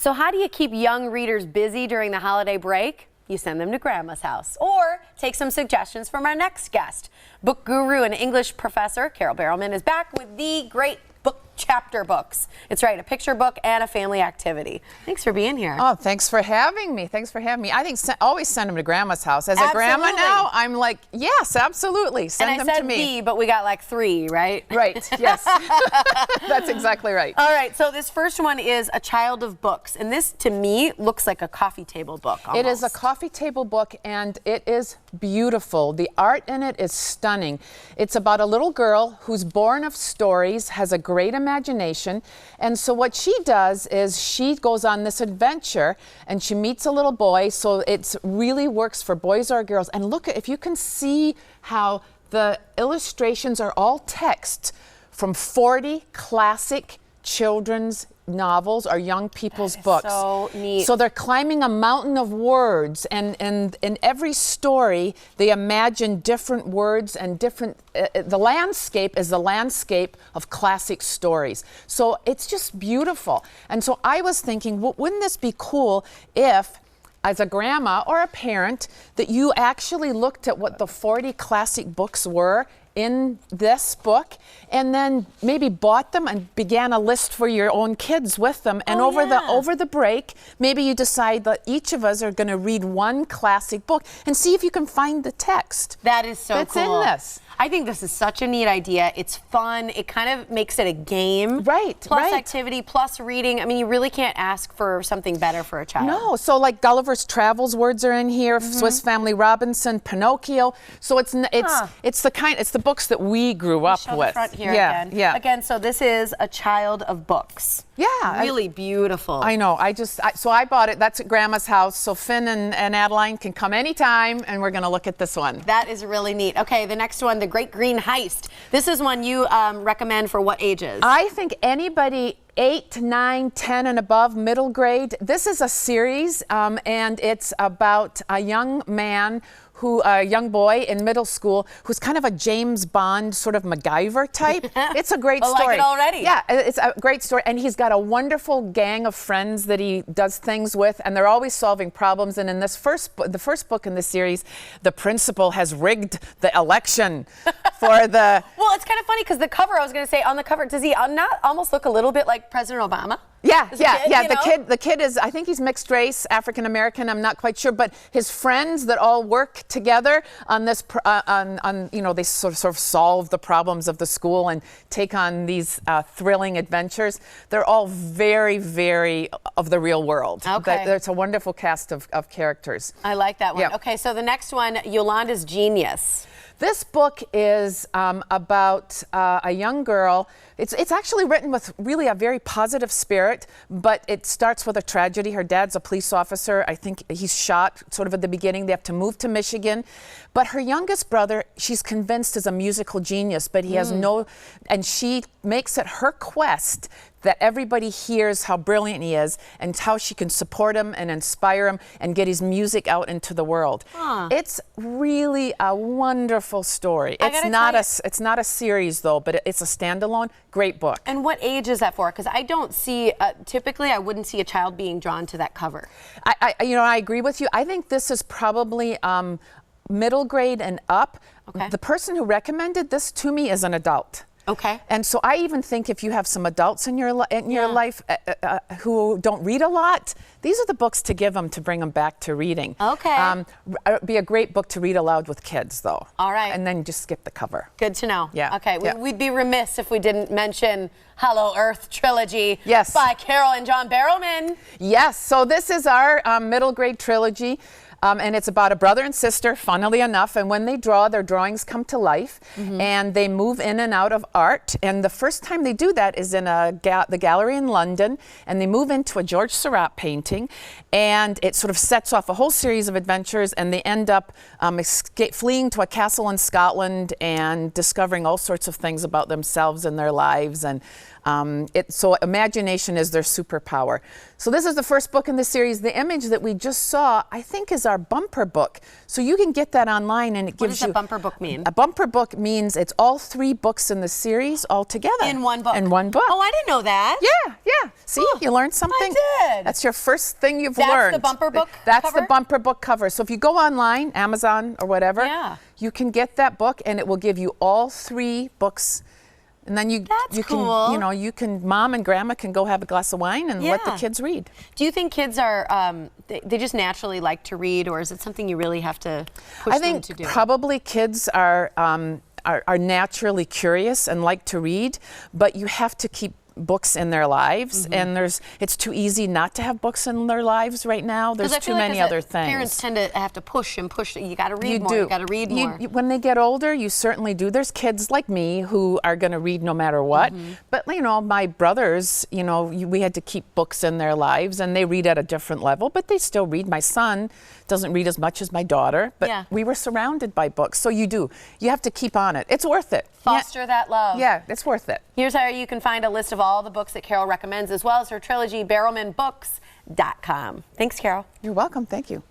So how do you keep young readers busy during the holiday break? You send them to Grandma's house, or take some suggestions from our next guest. Book guru and English professor Carole Barrowman is back with the great book chapter books. It's right, a picture book and a family activity. Thanks for being here. Oh, thanks for having me. Thanks for having me. I think always send them to Grandma's house. As a grandma now, I'm like, yes, absolutely. Send them to me. And I said but we got like 3, right? Right, yes. That's exactly right. All right, so this first one is A Child of Books. And this, to me, looks like a coffee table book almost. It is a coffee table book, and it is beautiful. The art in it is stunning. It's about a little girl who's born of stories, has a great imagination, and so what she does is she goes on this adventure and she meets a little boy, so it really works for boys or girls. And look, if you can see how the illustrations are all text from 40 classic children's novels or young people's books. So neat. So they're climbing a mountain of words, and in every story they imagine different words and different the landscape is the landscape of classic stories. So it's just beautiful. And so I was thinking, wouldn't this be cool if, as a grandma or a parent, that you actually looked at what the 40 classic books were in this book, and then maybe bought them and began a list for your own kids with them. And over the break, maybe you decide that each of us are going to read one classic book and see if you can find the text. That is so that's cool. in this. I think this is such a neat idea. It's fun. It kind of makes it a game. Right, plus activity, plus reading. I mean, you really can't ask for something better for a child. No, so like Gulliver's Travels words are in here, Swiss Family Robinson, Pinocchio. So it's the books that we grew up Show with. The front here yeah, again. Yeah. Again, so this is A Child of Books. Yeah. Really beautiful. I know. So I bought it. That's at Grandma's house. So Finn and Adeline can come anytime, and we're going to look at this one. That is really neat. Okay, the next one, The Great Green Heist. This is one you recommend for what ages? I think anybody 8, 9, 10 and above, middle grade. This is a series, and it's about a young man a young boy in middle school who's kind of a James Bond sort of MacGyver type. It's a great story. I like it already. Yeah, it's a great story. And he's got a wonderful gang of friends that he does things with, and they're always solving problems. And in this the first book in the series, the principal has rigged the election for the... Well, it's kind of funny because the cover, I was going to say, on the cover, does he not almost look a little bit like President Obama? Yeah. The kid is, I think he's mixed race, African American. I'm not quite sure, but his friends that all work together on this, they sort of solve the problems of the school and take on these thrilling adventures. They're all very, very of the real world. Okay. It's a wonderful cast of characters. I like that one. Yeah. Okay, so the next one, Yolanda's Genius. This book is about a young girl. It's actually written with really a very positive spirit, but it starts with a tragedy. Her dad's a police officer. I think he's shot sort of at the beginning. They have to move to Michigan. But her youngest brother, she's convinced is a musical genius, but he has and she makes it her quest that everybody hears how brilliant he is and how she can support him and inspire him and get his music out into the world. It's really a wonderful story. It's not a series though, but it's a standalone great book. And what age is that for? Because I don't see, typically I wouldn't see a child being drawn to that cover. I agree with you. I think this is probably middle grade and up. Okay. The person who recommended this to me is an adult. Okay. And so I even think if you have some adults in your life who don't read a lot, these are the books to give them to bring them back to reading. Okay. Be a great book to read aloud with kids, though. All right. And then just skip the cover. Good to know. Yeah. Okay. Yeah. We'd be remiss if we didn't mention Hollow Earth trilogy. Yes. By Carole and John Barrowman. Yes. So this is our middle grade trilogy. And it's about a brother and sister, funnily enough, and when they draw, their drawings come to life, and they move in and out of art. And the first time they do that is in the gallery in London, and they move into a George Seurat painting, and it sort of sets off a whole series of adventures, and they end up fleeing to a castle in Scotland and discovering all sorts of things about themselves and their lives. And So imagination is their superpower. So this is the first book in the series. The image that we just saw, I think, is our bumper book. So you can get that online, and it gives you. What does a bumper book mean? A bumper book means it's all 3 books in the series all together. In one book? In one book. Oh, I didn't know that. Yeah. See, you learned something? I did. That's your first thing you've That's learned. the bumper book That's cover? the bumper book cover. So if you go online, Amazon or whatever, you can get that book, and it will give you all 3 books. And then you cool. can, you can, Mom and Grandma can go have a glass of wine and let the kids read. Do you think kids are, they just naturally like to read, or is it something you really have to push them to do? I think probably kids are naturally curious and like to read, but you have to keep books in their lives, and it's too easy not to have books in their lives right now. There's too many other things. Parents tend to have to push and push. You got to read more. You You got to read more. When they get older, you certainly do. There's kids like me who are going to read no matter what. But my brothers, we had to keep books in their lives, and they read at a different level, but they still read. My son doesn't read as much as my daughter, but we were surrounded by books. So you have to keep on it. It's worth it. Foster that love. Yeah, it's worth it. Here's how you can find a list of all the books that Carole recommends, as well as her trilogy, BarrowmanBooks.com. Thanks, Carole. You're welcome. Thank you.